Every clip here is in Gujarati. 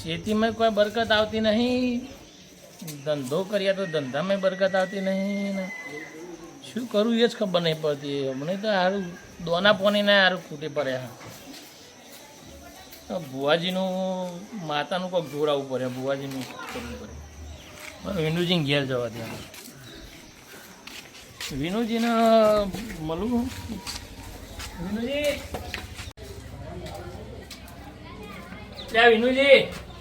ખેતીમાં કોઈ બરકત આવતી નહીં, ધંધો કર્યા તો ધંધામાં બરકત આવતી નહીં ને શું કરું એ જ ખબર નહીં પડતી. હમણે તો સારું દોના પોનીને સારું ખૂટી પડ્યા. ભુવાજીનું માતાનું કોઈક જોડાવવું પડે, ભુવાજીનું કરવું પડે. વિનુજીને ઘેર જવા દે. વિનુજીને મળવું. વિનુજી, ત્યાં વિનુજી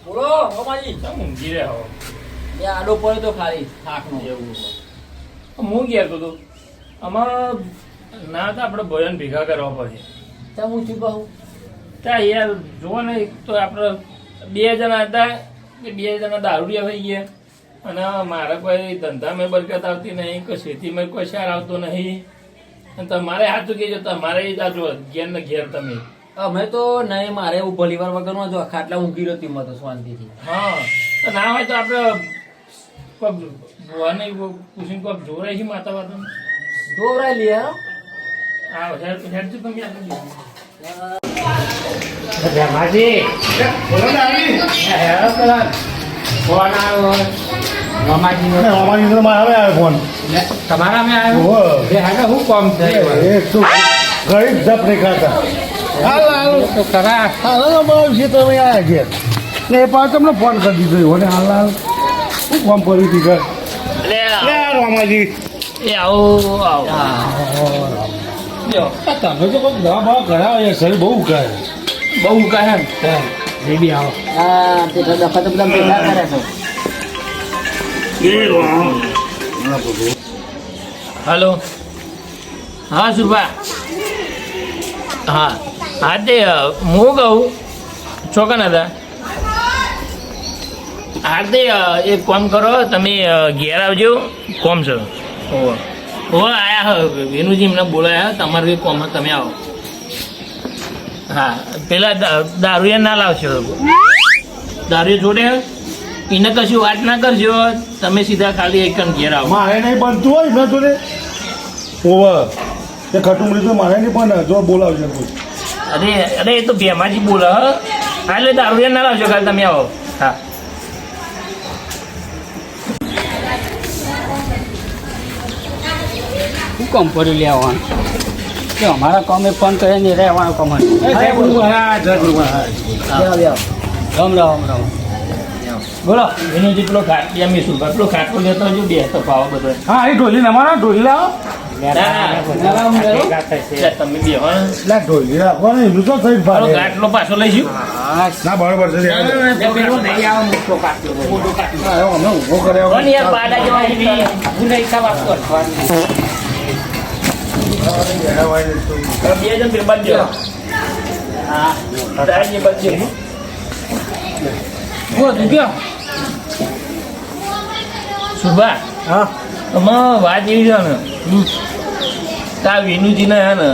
બોલો મામાજી. ઊંઘી રહ્યા હો. એ આડો પડે તો ખાલી થાકનો એવું હું ગયા હતો આમાં ના તો આપણે ભજન ભેગા કરવા પડે. ત્યાં હું શું કહું ત્યાં યાર જુઓ ને, એક તો આપણે 2 જણા હતા કે 2 જણા દારૂડિયા થઈ ગયા અને મારે કોઈ ધંધામાં બરકત આવતી નહીં, કોઈ ખેતીમાં કોઈ સાર આવતો નહીં. અને તમારે સાચું કહેજો, તમારે જાજો ઘેર ને ઘેર તમે. અમે તો નહીં, મારે એવું ભલીવાર વગરનો જો ખાટલા ઊંઘી રહેતી મતો શાંતિથી. હા, તો ના હોય તો આપણે કોઈક ભુવાને પૂછીને કોઈક જોરાય છે માતા વાતા દોરાય લે હા હેડ તમે તમારા મેં આવ્યો શું કામ છે ગરીબ જપ નહીં ખાતા તો ખરા હાલ છે તમે આવ્યા છે ને એ પાછો તમને ફોન કરી દીધો અને હાલ હાલ શું ફોન કર્યું હતી ઘર રામાજી એ આવો આવો તમે તો કોઈ દવા બવા કરાવો શરીર બહુ ઉકાય બહુ કહે એ બી આવો હા તે તો દફા તો બધા ભેગા કરે છે. હલો, હા સુરભા, હા હા તે હું કહું ચોકન હતા. હા તે એક કામ કરો, તમે ઘેર આવજો, કોમ છો. હો આયા વિનુજી એમને બોલાયા, તમારે કંઈ કોમ તમે આવો. હા પેલા દારૂએ ના લાવશો, દારૂ જોડે એને કશું વાત ના કરજો, તમે સીધા ખાલી એક ઘેર આવો. મારે નહીં બનતું હોય ને જોડે ઓવર એ ખટુંગળી તો મારે નહીં પણ જો બોલાવજો કોઈ અરે અરે એ તો ભેમાજી બોલે. હા એટલે દારૂ ના લાવશો, ખાલી તમે આવો. હા શું કામ પડ્યું લેવાનું કે અમારા કામે ફોન કરે ને રહેવાનો કામ બેહો, બેહો. રામ રામ રામ બોલો વિનુજી, પેલો ખાટિયા મીસું પેલો ખાટલો લેતો હજુ બે તો પાવો બધો. હા એ ઢોલી અમારા ઢોલી લાવો તમે બે હો એટલે ઢોલી રાખો ને એનું તો થઈ ભાડે ખાટલો પાછો લઈશું. ના બરોબર છે પેલો નહીં આવે મોટો કાટલો અમે ઊભો કર્યો પણ યાર પાડા જેવા એવી હું નહીં ખાવા કરવાની બે જણ બે બાદ દેવા. હા તારી બાદ દે. સુભા, હા આમાં વાત એવી છે ને, તા વિનુજીને હે ને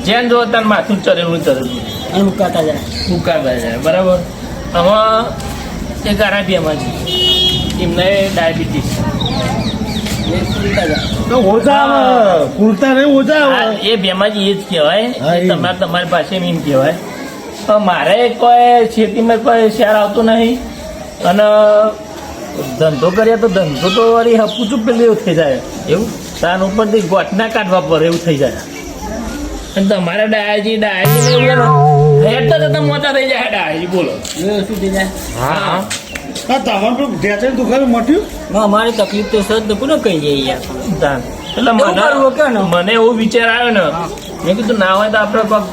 જેન જો તાર માથું ચરેલું ચરેલું અને ઉકાતા જાય. ઉકાળતા જાય બરાબર. આમાં એક આરાબીયામાં છે, એમને ડાયાબિટીસ. તો ઓછા આવે પૂરતા નહીં ઓછા આવે એ બેમાજી એ જ કહેવાય. હા, એ તમારી પાસે એમ કહેવાય. મારે કોઈ ખેતીમાં કોઈ શેર આવતો નહીં અને ધંધો કર્યા તો ધંધો તો વળી હપુચું પેલું એવું થઈ જાય. એવું તાન ઉપરથી ગોઠના કાઢવા પડે એવું થઈ જાય. અને તમારે ડાયાજી હેઠતા જતા મોટા થઈ જાય ડાયાજી. બોલો શું થઈ જાય? હા હા તમારું પેલું ઢેચણ દુખાવે મટ્યું અમારી તકલીફ તો સદ કોને કહી જાય યાર. તાન એટલે એવું કરવું કે ને? મને એવો વિચાર આવ્યો ને, મેં કીધું ના હોય તો આપણે કોઈક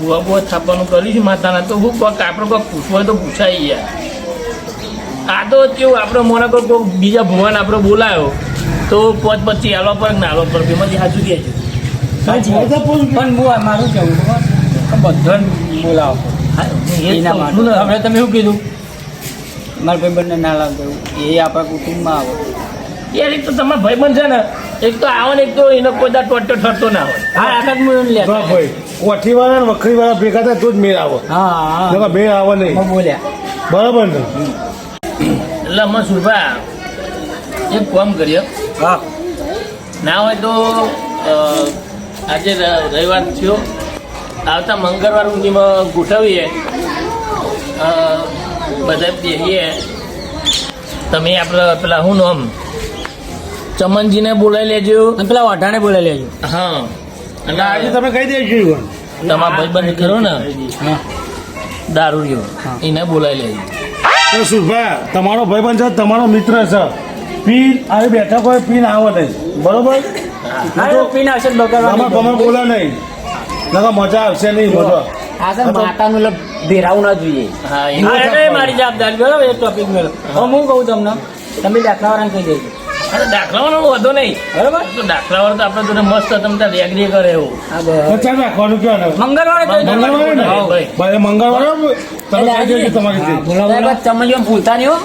ભૂવા બુવા થાપવાનું કરીશું માતાના, તો હું કોઈક આપણે કોઈક પૂછવું હોય તો પૂછાય યાર. આ તો કેવું આપણે મોને કોઈ બીજા ભુવાને આપણે બોલાયો તો 5-25 હાલવા પર ના હાલવા પર એમાંથી સાચું કહે છે. પણ હું મારું કેવું બધાને બોલાવો એના માટે હવે તમે શું કીધું મારા ભાઈબંધને ના લાવતો એ આપણા કુટુંબમાં આવે યાર એક તો તમારા ભાઈબંધ છે ને, એક તો આવો ને એક તો એનો કોઈ દા ટોટો ઠરતો ના હોય. હા આખા જ મૂળ લે ભાઈ કોઠી વાળા ને વખરી વાળા ભેગા થાય તો જ મેળ આવે હા મેળ આવે નહીં બોલ્યા બરાબર ને એટલે અમે સુરભા એક કામ કરીએ, હા ના હોય તો આજે રવિવાર થયો, આવતા મંગળવાર સુધીમાં ગોઠવીએ બધા બેસીએ. તમે આપણે પેલા હું નામ ચમનજીને બોલાવી લેજો. અને પેલા વાઢાને બોલાવી લેજો. હા, અને આજે તમે કહી દેજો ઈવન. તમારા ભાઈબંધ ખરો ને હા દારૂડિયો, હા. એને બોલાવી લેજો. તો સુરભા તમારો ભાઈબંધ છે, તમારો મિત્ર છે. પીન આવી બેઠા કોઈ પીન આવો નહીં, બરોબર? હા એ પીને આવશે તમે બગાડવાની. બોલા નહીં, નકર મજા આવશે નહીં બધો. આ સર માતાનું એટલે ભેરાવું ના જોઈએ. હા, હા, એટલે એ મારી જવાબદારી બરાબર એ ટોપિક મેળો. હવે હું કહું તમને તમે દાખલાવાળાને કહી દેજો દાખલાવાનો વધો નહીં, બરાબર. તો દાખલાવાળો તો આપણે જોડે મસ્ત તમને રેગડી કરે એવું. હા તો બરાબર. ચાલ રાખવાનું કયો ને? મંગળવારે કહી દેજો. મંગળવારે ને? હા, ભાઈ. ભાઈ મંગળવારે તમે કહી દેજો તમારી રીતે. સાહેબ, ચમનજીઓ ભૂલતા નહીં હો.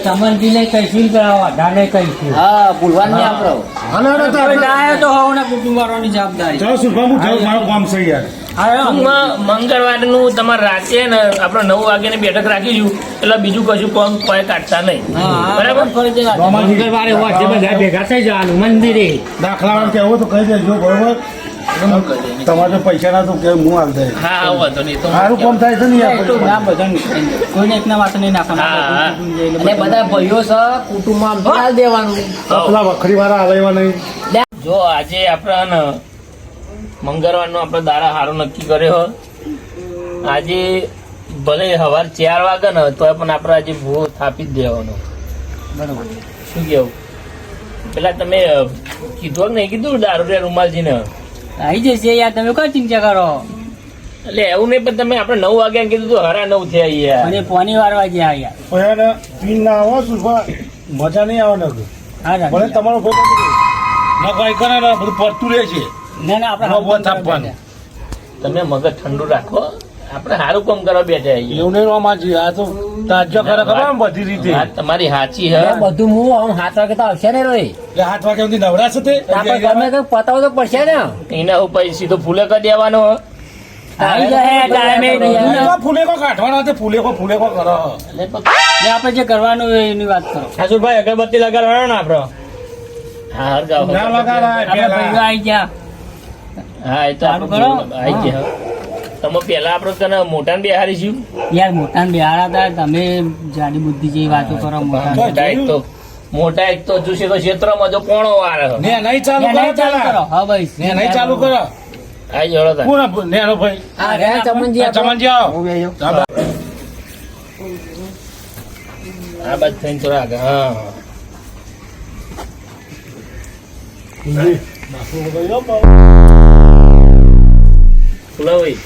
ચમનજીને કહીશું કે વાઢાને કહીશું. હા, ભૂલવાનું નહીં આપણે. હાલો, હાલો, તો આપણે- ના તો હોવના કુટુંબવાળાની જવાબદારી. ચાલો સુરભા, હું જાઉં, મારું કામ છે યાર. હા મંગળવારનું તમારે રાતે ને આપણે 9 વાગ્યાની બેઠક રાખીશું, એટલે બીજું કશું કોમ કોઈ કાઢતા નહીં. બરાબર? મંગળવારે હોય બધા ભેગા થઈ જવાનું મંદિરે. દાખલાવાળા કહેવું તો કહી દેજો, બરોબર? તમારે પૈસા ના તો કે હું આવી જાય. હા, હા, વાંધો નહીં. તો સારું કામ થાય છે ને યાર. એટલું ના બધાને કોઈને એકના વાત નહીં નાખવાના. હા, અને બધા ભાઈઓ છે કુટુંબમાં આમ તો ના દેવાનું. પેલા વખરી વાળા આવે એવા નહીં. જો આજે આપણે મંગળવારનો આપણે દાડા સારો નક્કી કર્યો. આજે ભલે સવાર 4 વાગે ને તો પણ આપણે આજે ભૂ થાપી જ દેવાનો. બરોબર. શું કેવું? પેલા તમે કીધું કે નહીં કીધું દારૂડિયા રૂમાલજીને? આવી જશે યાર તમે કોઈ ચિંતા કરો. એટલે એવું નહીં, પણ તમે આપણે 9 વાગ્યા કીધું તો 9:30 થયા યાર. અને પોની વાર વાગ્યા યાર. પણ એને પીન ના આવો સુરભા, મજા નહીં આવે ને. હા ભલે તમારો ભાઈ ના કોઈ કરે ને બધું પડતું રહે છે. ના ના આપણે બહુ થાપવાનું. તમે મગજ ઠંડુ રાખો, આપણે સારું કામ કરવા બેઠા છીએ. એવું નહીં રમાજી, આ તો તાજો ખરે ખબર ને બધી રીતે. વાત તમારી સાચી આ હે. બધું હું આમ 7 વાગે તો આવશે ને રોય. એટલે 8 વાગ્યા સુધી નવરાશ તે આપણે ગમે કંઈક પતાવો તો પડશે ને. એના ઉપર સીધો ફૂલે કરી દેવાનો. આવી જાય ટાઈમે ફૂલેકો કાઢવાનો તે ફૂલેકો કરો. એટલે આપણે જે કરવાનું હોય એની વાત કરો. હાસુભાઈ અગરબત્તી લગાડવાનો ને આપણો. હા, હરગાવ. ના લગાડાય આપણે ભાઈઓ પેલા. આવી ગયા. હા, એ તો સારું આપણે કરો. આવી ગયા. તમે પેલા આપણે તને મોટાને બેહારીશું. યાર મોટા ને બિહારા હતા તમે જાડી બુદ્ધિ જેવી વાતો કરો મોટા ને. મોટા એક તો જોશે તો ક્ષેત્રમાં જો કોણો વાર ને નહીં ચાલુ કરો ચાલુ કરો. પેલા. હા ભાઈ ને નહીં ચાલુ કરો. આઈ જડો તા. કોણ નેનો ભાઈ? આ રહ્યા ચમનજી આ ચમનજી આવો. હું બેહ્યો. આ બાદ થઈને થોડા આગળ. હા, ફુલાભાઈ,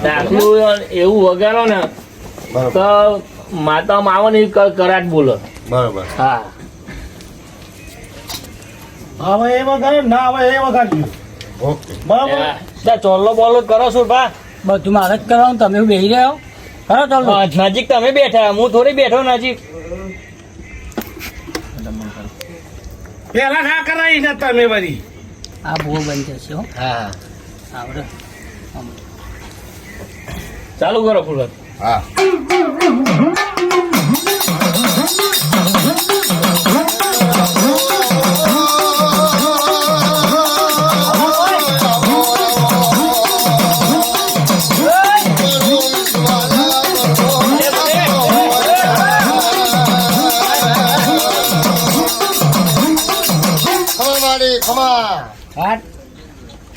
દાખલું એવું વગાડો ને તો માતામાં આવો ને એ કરાટ બોલો. બરોબર. હા, હવે એ વગાડો ના હવે એ વગાડજો. ઓકે બરાબર. ચોલ્લો બોલો કરો છો ભા. બધું મારે જ કરવાનું તમે બેસી રહ્યો કરો ચાલો. નજીક તમે બેઠા, હું થોડી બેઠો નજીક. પેલા ના કરાવી ને તમે વળી. આ બહુ બંધ જશે હો. હા, આવડે ચાલુ કરો ફૂલ. હા.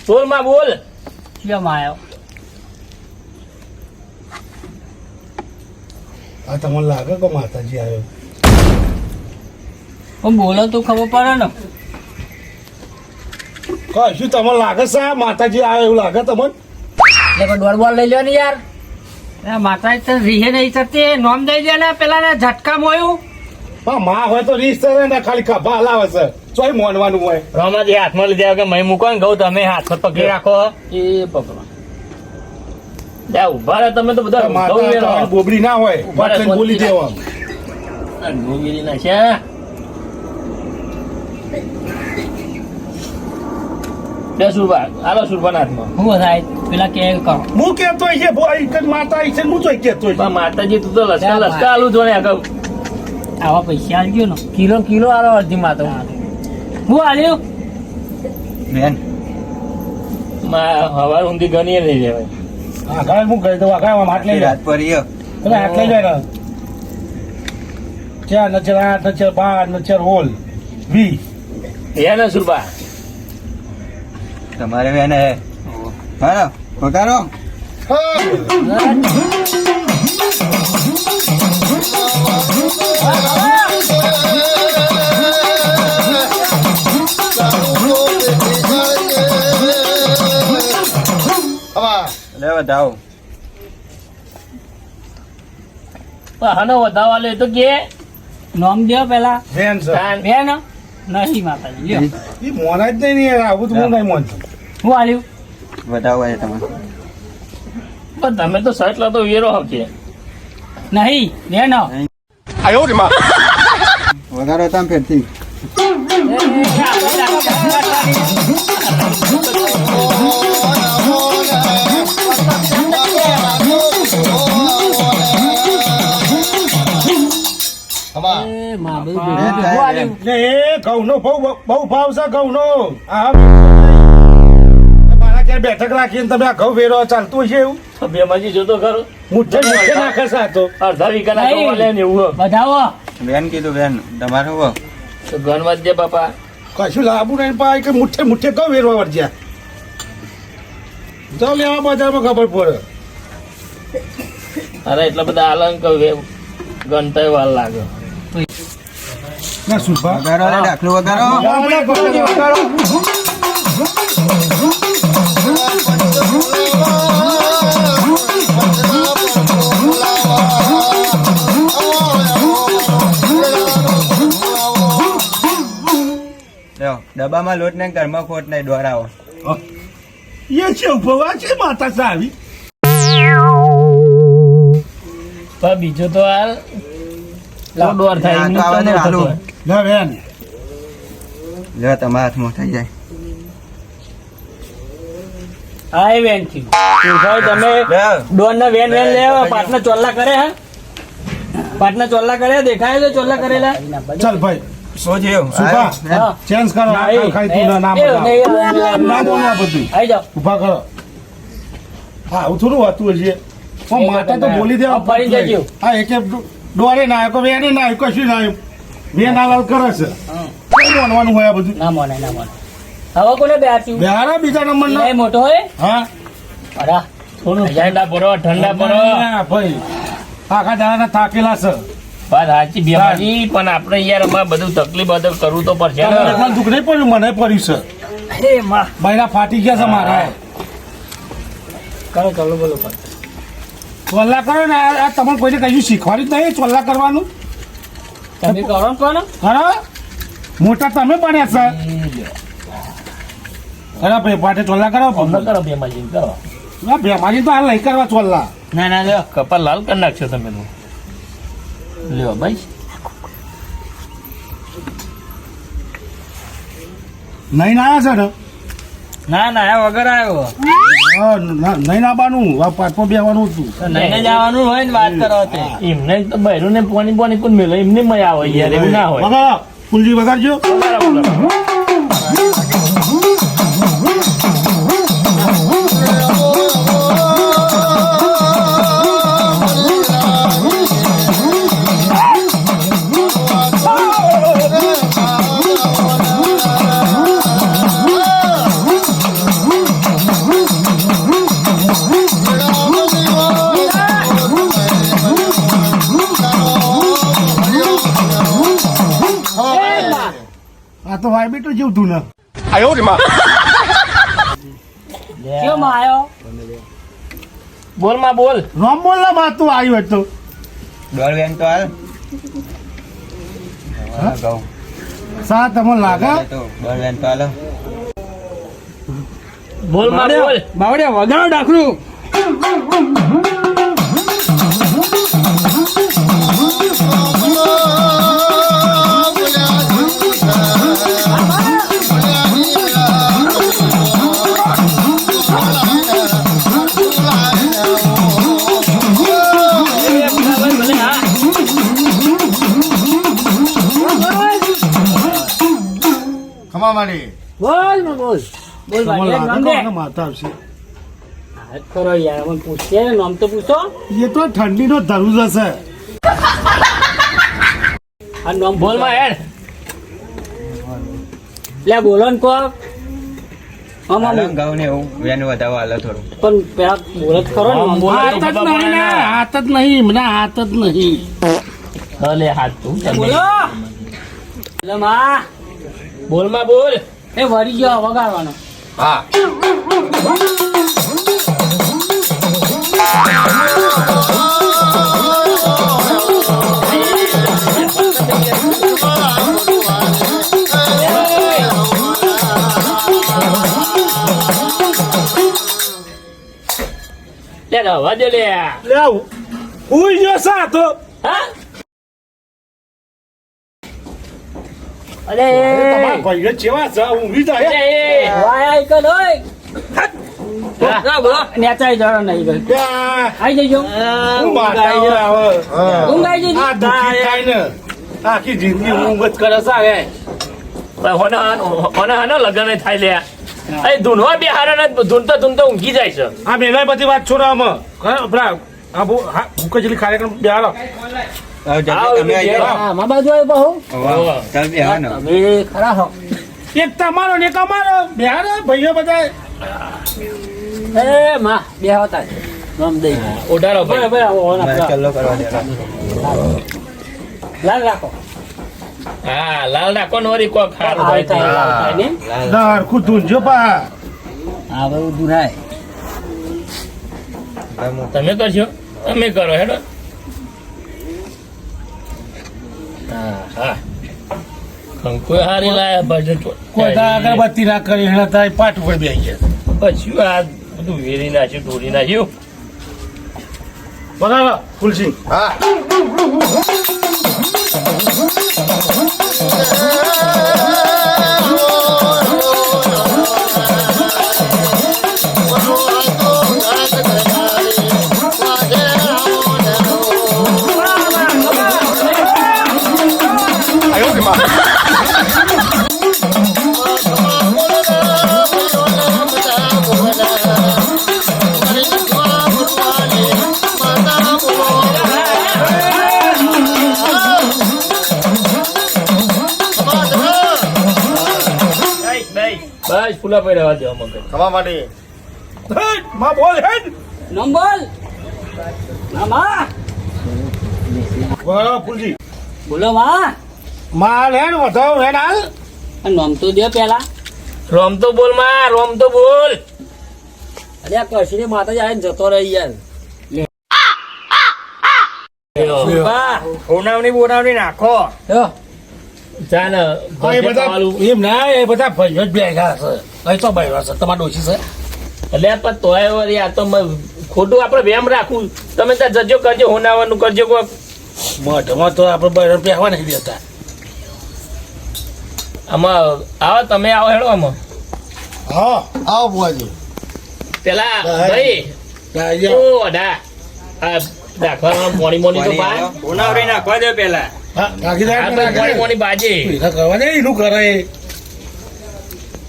બોલ માં બોલ. કેમ આવ્યો આ તમને લાગે કે માતાજી આવ્યો? હું બોલો તો ખબર પડે ને. કશું તમને લાગે છે આ માતાજી આવ્યો એવું લાગે તમને? એટલે કોઈ દોડ બોલ લઈ લ્યો ને યાર. માતા તો રીહે નહીં થતી નોમ દઈ દે ને પેલા ઝટકા મોયું. હા, માં હોય તો રીસ કરે ને ખાલી ખભા હલાવે છે. ચોય મોનવાનું હોય. રોમાજી હાથમાં લીધા કે મય મૂકો ને કહું તમે હાથમાં પકડી રાખો. એ પકડો. જા ઉભા રહો તમે તો બધા માતા તમારી બોબડી ના હોય. ઉભા રહો, વાત બોલી દેવા. ગોગીરી નાખ્યા. બે સુરભા, આલો સુરભાના હાથમાં. હું થાય પેલા કે કરો હું કેતો છે ભાઈ એક જ માતા છે હું તો કેતો પણ માતાજી તું તો લસકા આલું જો ને આગળ. આવા પૈસા આલજો ને. કિલો આલો અડધી માં તો. હું આલ્યો હવાર ઊંધી ગણીએ નહીં રહેવાય. આગળ હું કહી દઉં આગળ હાથ લઈ જાય. હાથ લઈ જાય. 4 ને 4 8 ને 4 12 ને 4 હોલ 20. હે ને સુરબા તમારે બેન હે હા પગારો લે વધાવો હનો વધાવા લે તો કે નોમ દો પેલા વેન છે બેન નહીં માતાજી લ્યો એ મોના જ નહીં યાર આવું તો હું નહીં મોનતો હું આલ્યું વધાવો છે તમારે પણ તમે તો શર્ટ લાતો વેરો હકે નહીં બેન વગાડો તમે ફેરથી એટલે એ ઘઉંનો બહુ ભાવ છે ઘઉંનો આ મારા ક્યાં બેઠક રાખીને તમે આ ઘઉં વેરો ચાલતું હશે એવું બે માજી જોતો ખરો મુઠ્ઠે મુઠ્ઠે નાખે છે આ તો અડધા વીઘાના ઘઉં લે ને એવું વધાવો બેન કીધું બેન તમારે હું તો ગણવા દે બાપા કશું લાભુ નહીં પાય કે મુઠ્ઠે મુઠ્ઠે ઘઉં વેરવા વર્જ્યા જાઓ લેવા બજારમાં ખબર પડે અરે એટલા બધા આલંક ગણતા વાર લાગે ના સુભા વગાડો લે દાખલો વગાડો લ્યો ડબ્બામાં લોટ ને ઘરમાં ખોટ નહીં દોરાવો એ છે ઉપવા છે માતા સાવી પણ બીજો તો હાલ દોર થાય આ તો આવે ને હાલું. ના બેન લ્યો તમારા હાથમાં થઈ જાય હા એ વેન થયું ભાઈ તમે લ્યો ડોન ના વેન વેન લેવા પાટના ચોલ્લા કરે હે પાટના ચોલ્લા કરે દેખાય છે ચોલ્લા કરેલા ચાલ ભાઈ શું થયું સુભા હા. ચેન્જ કરો નહીં, ખાઈ તું ના નામ નહીં, નહીં, ના બોલો આ બધું આઈ જાઓ ઉભા કરો હા આવું થોડું હતું હશે પણ માતા તો બોલી દેવા ફરી જજો. હા એક દોરે ના આવ્યો વેને ના આવ્યું કશું ના આવ્યું વેન હાલાલ કરે છે કઈ માનવાનું હોય આ બધું ના મોને ના મોને હવે કોને બેસ્યું બિહારા બીજા નંબર એ ના મોટો હોય હા અરે થોડું ઠંડા પરો ઠંડા પરો ના, ભાઈ આખા દાડા થાકેલા છે વાત સાચી બે માજી પણ આપણે યાર અમારે બધું તકલીફ બધું કરવું તો પડશે ને. તમને એટલું દુઃખ નહીં પડ્યું મને પડ્યું છે અરે માં બૈરા ફાટી ગયા છે મારા કરો ચાલો બોલો પર ચોલ્લા કરો ને આ તમને કોઈને કશું શીખવાડ્યું જ નહીં ચોલ્લા કરવાનું તમે કરો ને કોણ ખરા મોટા તમે બન્યા છે ખરા ભાઈ પાટે ચોલ્લા કરો અમને કરો બે માજી કરો ના ભેમાજી તો હાલ નહીં કરવા ચોલ્લા ના ના લ્યો કપાલ લાલ કરી નાખશો તમે તો લ્યો ભાઈ નહીં ના આવ્યા છે ને ના ના આ વગર આવ્યો હા, નહીં નાવાનું આ પાટમાં બેવાનું હતું નહીં જવાનું હોય ને વાત કરો તે એમને તો બહેરું ને પોની પોની કોણ મેલો એમને મજા આવે યાર એવું ના હોય વગાડો કુલજી વગાડજો આ તો વાય બેટો જીવતું ને કેમ આવ્યો બોલ માં બોલ રોમ બોલ ના બાત તું આવ્યું હતું દોડ બેન તો હાલ ઘઉં સા તમને લાગે તો દોડ બેન તો હાલો બોલ માં બોલ બાવડે વગાડો ડાકરું ખમા મારી બોલ માં બોલ બોલ તમને ભાઈ નામ લાગે દે ને માતા આવશે હાથ કરો યાર મને પૂછીએ નામ તો પૂછો એ તો ઠંડીનો ધરુજ હશે આ નામ બોલ માં હેડ લે બોલો ને કોક હા હાલો મમ્મી ઘઉં ને એવું વેનું વધાવો હાલો થોડું પણ પેલા બોલો જ ખરો ને હા, મમ્મી. બોલો. હાથ જ નહીં ને હાથ જ નહીં મને હાથ જ નહીં હલે હાથ તું બોલો એટલે માં બોલ માં બોલ એ વળી ગયો વગાડવાનો હા લે રવા દે લે લે ઉઈ ગયો સા તો હા તમારા ભાઈઓ ચેવા છે ઊંઘી જાય અરે વાય આઈ કર ઓય ના બોલો નેચાઈ જવાનો નહીં ગઈ ત્યાં આઈ જજો હું માતા આવે ઊંઘ આઈ જઈ આ દુખી થાય ને આખી જિંદગી ઊંઘ જ કરે છે હોને હાનો લગન થાય લે એ ધૂનવા બે હારા ને ધૂનતો ઊંઘી જાય છે આ બેના બધી વાત છોડો આમાં પેલા આ ભૂખ જેટલી કાર્યક્રમ બે હાલો આવો જલ્દી આવો, તમે આવી જાઓ. હા મા બાજુ આવ્યો બહુ વાહ, તમે બેહવાનો. તમે ખરા હો એક તમારો ને એક અમારો બે હારો ભાઈઓ બધા એ માં બે હોતા નામ દઈ ઉડાડો બરાબર ભાઈ બરાબર મારે ઓના ચલ્લો કરવા દેવાનો. લાલ રાખો હા લાલ રાખો ને વળી કોક હારું આવે ભાઈ થાય લાલ થાય ને લાલ. દરખું ધૂંજો પા હા બહુ દુરાય તમે તમે કરશો તમે કરો હેડો હા હા કંકુ હારી લાયા ભજન કોઈ દાડા અગરબત્તી ના કરી એના થાય પાટ ઉપર બેસી ગયા પછી આ બધું વેરી નાખ્યું ઢોરી નાખ્યું બરાબર ફુલસિંહ બસ ફૂલા પડી રહેવા દેવા મગજ ખવા માટે માં બોલ હેડ નંબર મામા બરાબર ફુલસિંહ બોલો માં માલ હેડ વધાવો હેડ હાલ આ નામ તો દે પેલા રોમ તો બોલ માં રોમ તો બોલ અરે આ કશી માતાજી આવીને જતો રહી યાર હોનાવની બોનાવની નાખો યો ચાલ એ બધા એમ ના એ બધા ભાઈઓ જ ભેગા છે અહીં તો ભાઈઓ છે તમારા ડોશી છે એટલે પણ તોય વળી આ તો ખોટું આપણે વેમ રાખવું તમે ત્યાં જજો કરજો હોનાવાનું કરજો કોક મઠમાં તો આપણે ભાઈઓ પહેવા નહીં દેતા આમાં આવો તમે આવો હેડો આમાં હા આવો બુઆજી પેલા હા. ભાઈ ઓ અઢા આ દાખલા મોની મોની તો બા ઉનાવરી નાખવા દો પેલા. હા નાખી દે આ તો મોની મોની બાજી પૈસા કરવા દે એનું કરે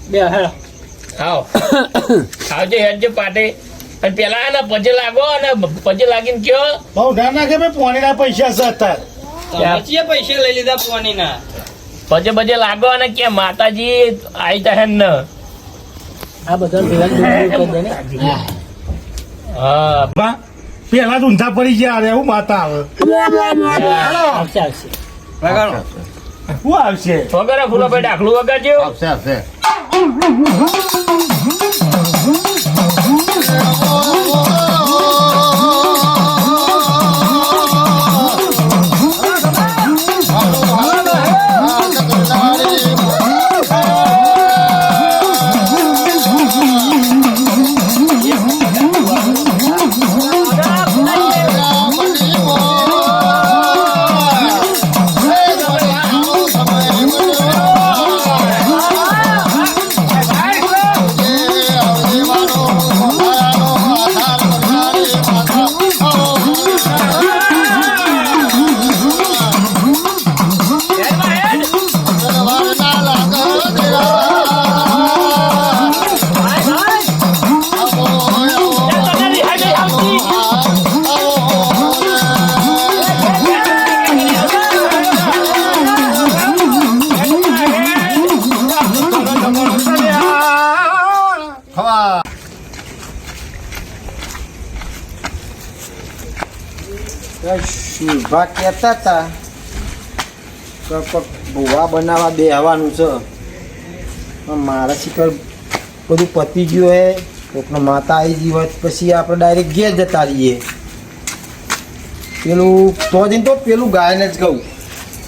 બે હેડો આવો આવજો હેડજો પાટે અને પેલા હે ને પજે લાગો અને પજે લાગીને કયો બહુ ના નાખે ભાઈ પોણીના પૈસા છે અત્યારે પૈસા લઈ લીધા પોનીના પજે બજે લાગો અને કે માતાજી આઈ તા હે ને આ બધા ભેગા કરી દે ને હા બા, પેલા તો ઊંધા પડી ગયા અરે હું માતા આવે આવશે આવશે વગાડો. શું આવશે વગર ફૂલો ભાઈ ડાકલું વગાડજો આવશે આવશે ખવા શુભા કહેતા હતા કે ભૂવા બનાવવા બેહવાનું છે પણ મારા શિખર બધું પતી ગયું હે કોકનો માતા આવી ગઈ હોત પછી આપણે ડાયરેક્ટ ઘેર જતા રહીએ પેલું તો જઈને તો પેલું ગાયને જ કહું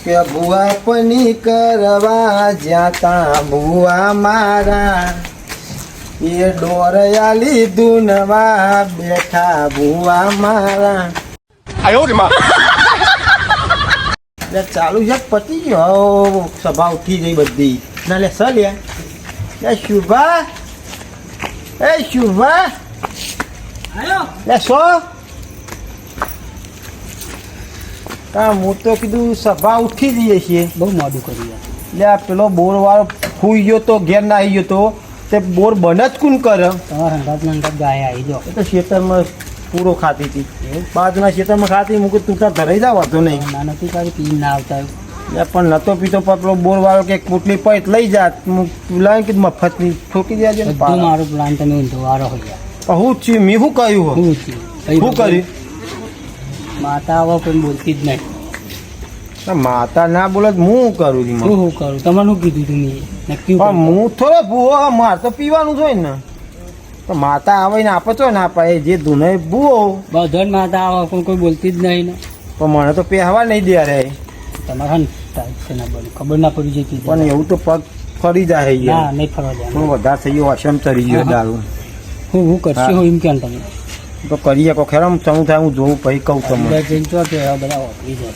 કે ભૂવા પની કરવા જ્યાં તા ભૂવા મારા એ ડોરયા લીધું નવા બેઠા ભૂવા મારા લે ચાલુ છે પતી ગયો સભા ઉઠી ગઈ બધી ના લે સર લે શુભા એ શુભા લે સો હું તો કીધું સભા ઉઠી જઈએ છીએ બહુ મોડું કર્યું યાર. લે આ પેલો બોર વાળો ખુઈ ગયો તો ઘેર ના આવી ગયો તો તે બોર બન જ કોણ કરે તમારા હંગાત ગાય આવી જાઓ. એ તો ખેતરમાં પૂરો ખાતી હતી બાજુના ખેતરમાં ખાતી મૂકી તું ત્યાં ધરાઈ જાવ વાંધો નહીં ના નથી તારી પી ના આવતા લે પણ નતો પીતો પેલો બોર વાળો કે પોટલી પૈત લઈ જાત લાવીને કીધું મફતની ઠોકી દેજે ને બધું મારો પ્લાન તમે ઊંધો વારો હોય યાર. હું જ છું મેં શું કહ્યું હું છું. શું કર્યું માતા આવો પણ બોલતી જ નહીં. માતા ના બોલે તો હું કરું છું શું કરું તમારે શું કીધું તમે નક્કી પણ હું થોડો ભૂવો મારે તો પીવાનું જ હોય ને તો માતા આવે ને આપે તો ના પાય જે ધૂને ભૂવો બધા માતા આવો પણ કોઈ બોલતી જ નહીં ને. પણ મને તો પહેવા નહીં દે રે તમારે હન ટાઈટ છે ના બોલું ખબર ના પડી જતી પણ એવું તો પગ ફરી જાય ના યાર નહીં ફરવા દે. થોડું વધારે થઈ ગયો અસમ તરી ગયો દારૂ હું કરશે હું એમ કેમ તમે તો કરીએ કો ખેરમ સમું થાય હું જોઉં પછી કહું તમને બધા જઈને તો કે આ બધા વાપરી જાય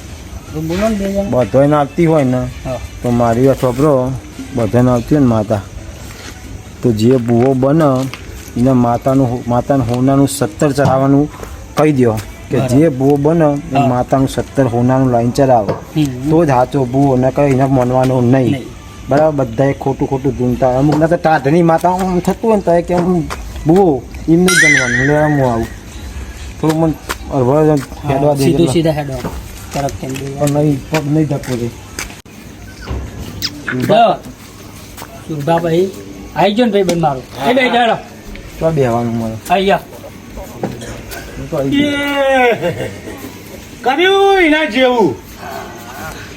તો બોલો ને બે જણા. બધાને આવતી હોય ને હા તો મારી આ છોકરો બધાને આવતી હોય ને માતા તો જે બુઓ બને એને માતાનું હોનાનું 17 ચડાવવાનું કહી દો કે જે બુઓ બને એ હા. માતાનું 17 હોનાનું લાઈન ચડાવો હમ. તો જ સાચો બુઓ ન કહે એને માનવાનું નહીં નહીં. બરાબર બધાએ ખોટું ધૂમતા હોય અમુક ના તો ટાઢની માતા આમ થતું હોય ને તો એ કે હું બુઓ એમ નહીં બનવાનું લે હું આવું થોડું મને અરભર હેડવા દે સીધું સીધા હેડો તરફ કેમ દે પણ નહીં પગ નહીં ધક્કો દે સુરભા ભાઈ આવી ગયો ને ભાઈ બંધ મારું એ બે હેડો તો બેહવાનું મળે આવી જા. હું તો આવી ગયો. કર્યું એના જેવું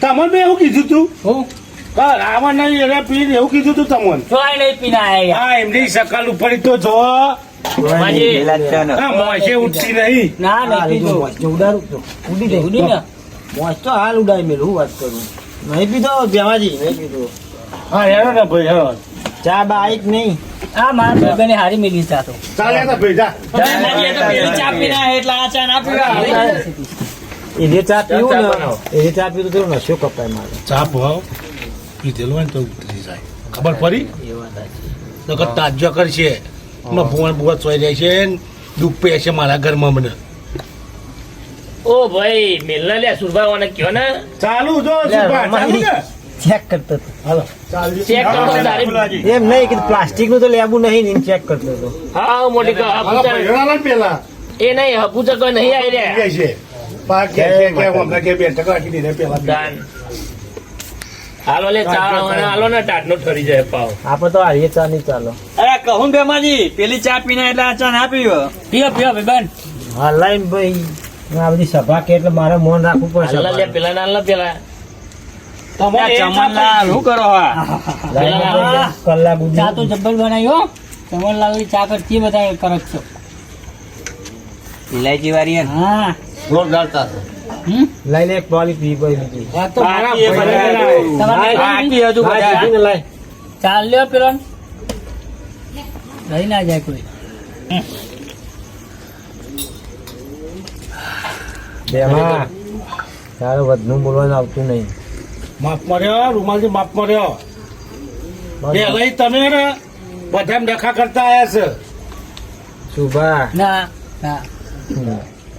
તમને બે એવું કીધું તું હું આમાં નહીં એને પીને એવું કીધું તું તમને તો આ નહીં પીના આયા હા એમની સકાલ ઉપર તો જો હા મોસે ઉઠતી નહીં ના નહીં પીધું ઉડી દે ઉડી ને મોજ તો હાલ ઉડાઈ મેલું હું વાત કરું નહીં પીધો બેમાજી નહીં પીધો હા હેરો ને ભાઈ હેરો ચા બાઈક નહીં આ મારા ભાઈબંધે હારી મિલી ચા તો ચાલે ને ભાઈ જા ચા પીના એટલે આ ચા ના પીવા એને ચા પીવું ને એને ચા પીવું તો થોડો નશો કપાય મારે ચા ભાવ પીધેલો હોય ને તો ઉતરી જાય ખબર પડી નકર તાજો કરશે ભુવન બુવા ચોઈ જાય છે દુઃખ પે છે મારા ઘરમાં મને ઓ ભાઈ મેલના લે સુરભાવાને કયો ને ચાલુ જો ચાલુ ને ચેક કરતો હતો હાલો ચાલુ ચેક કરો તારી એમ નહીં કે પ્લાસ્ટિક નું તો લેવું નહીં ને ચેક કરતો હતો હા મોટી કહો હાલો હપુચા પહેલા પેલા એ નહીં હપુચા કોઈ નહીં આવી રહ્યા છે પાક કે હમણાં કે બે ટકા રાખી દીધે પેલા દાન હાલો લે ચા અને હાલો ને ટાટનો ઠરી જાય પાવ આપણે તો હારીએ ચા નહીં ચાલો અરે કહું બેમાજી પેલી ચા પીને એટલે આ ચા ના પીવો પીઓ પીઓ ભાઈબંધ હા લાઈન ભાઈ આ બધી સભા કે એટલે મારે મૌન રાખવું પડશે હાલ લે પેલા ના પેલા ચમનલાલ શું કરો હા કલાક ચા તો જબ્બર બનાવ્યો ચમનલાલ ની ચા કરતી બધા કરક છો ઇલાયચી વાળી હા જોરદાર ચા છે લઈને એક પાલી પી ભાઈ બીજી આ તો મારા બાકી એ ભાઈ તમારે બાકી હજુ હા, બધા કીધું ને લાય. ચાલ લ્યો પેલો લઈ ના જાય કોઈ બેમાં તારે વધનું બોલવાનું આવતું નહીં માફ મળ્યો રૂમાલથી માફ મળ્યો બે લઈ તમે ને બધા ડખા કરતા આયા છે સુભા ના ના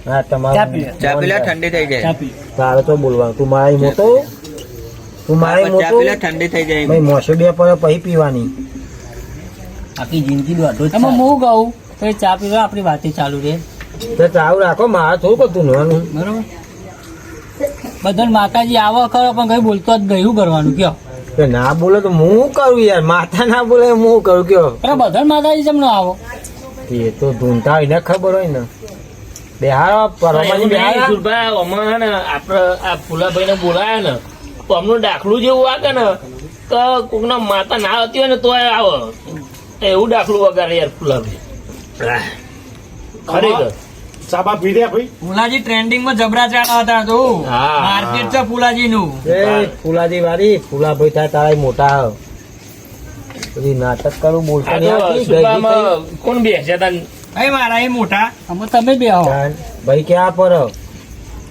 હા ચા પી લે. ચા પીલા ઠંડી થઈ ચા જાય પી તારે તો બોલવાનું તું મારી મોટો તું મારી ચા મોટો પીલા ઠંડી થઈ જાય ભાઈ મોસો બે પર પછી પીવાની આખી જિંદગી દોઢો એમાં હું કહું તો એ ચા પીવા આપણી વાતે ચાલુ રહે તો ચાવું રાખો મારે થોડું બધું નવાનું બરોબર બધા માતાજી આવો ખરો પણ કઈ બોલતો જ ગયું કરવાનું કયો કે ના બોલે તો હું શું કરું યાર, માતા ના બોલે હું શું કરું કયો? અરે બધા માતાજી જેમ ના આવો એ તો ધૂંધતા હોય ને ખબર હોય ને. બેહારો પરમાજી બેહારો. સુરભા હમણાં ને આપણે આ ફુલાભાઈ ને બોલાયા ને તો અમનું દાખલું જેવું વાગે ને તો કોકના માતા ના હતી હોય ને તો આવો એવું દાખલું વગાડે યાર ફુલાભાઈ. ખરેખર સાબા પી રહ્યા ભાઈ. ફુલાજી ટ્રેન્ડિંગ માં જબરા ચાલા હતા તો હા. માર્કેટ છે ફુલાજી નું. એ ફુલાજી વાળી ફુલાભાઈ થાય તારા મોટા હો. બધી નાટક કરું બોલતા આ નહીં તો આવતી. સુરભામાં કોણ બેસ્યા તા ભાઈ મારા એ મોટા અમે તમે બે આવો ભાઈ ક્યાં પર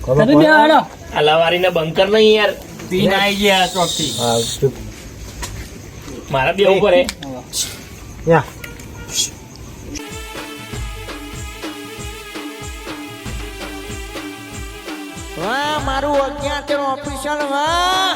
ખબર તમે બે પડે? આવો આ લવારીના બંકર નહીં યાર પીને આવી ગયા ચોક થી. હા, ચૂપ. મારા બે ઉપર હે યા. વાહ મારું અજ્ઞાત ઓફિસર વાહ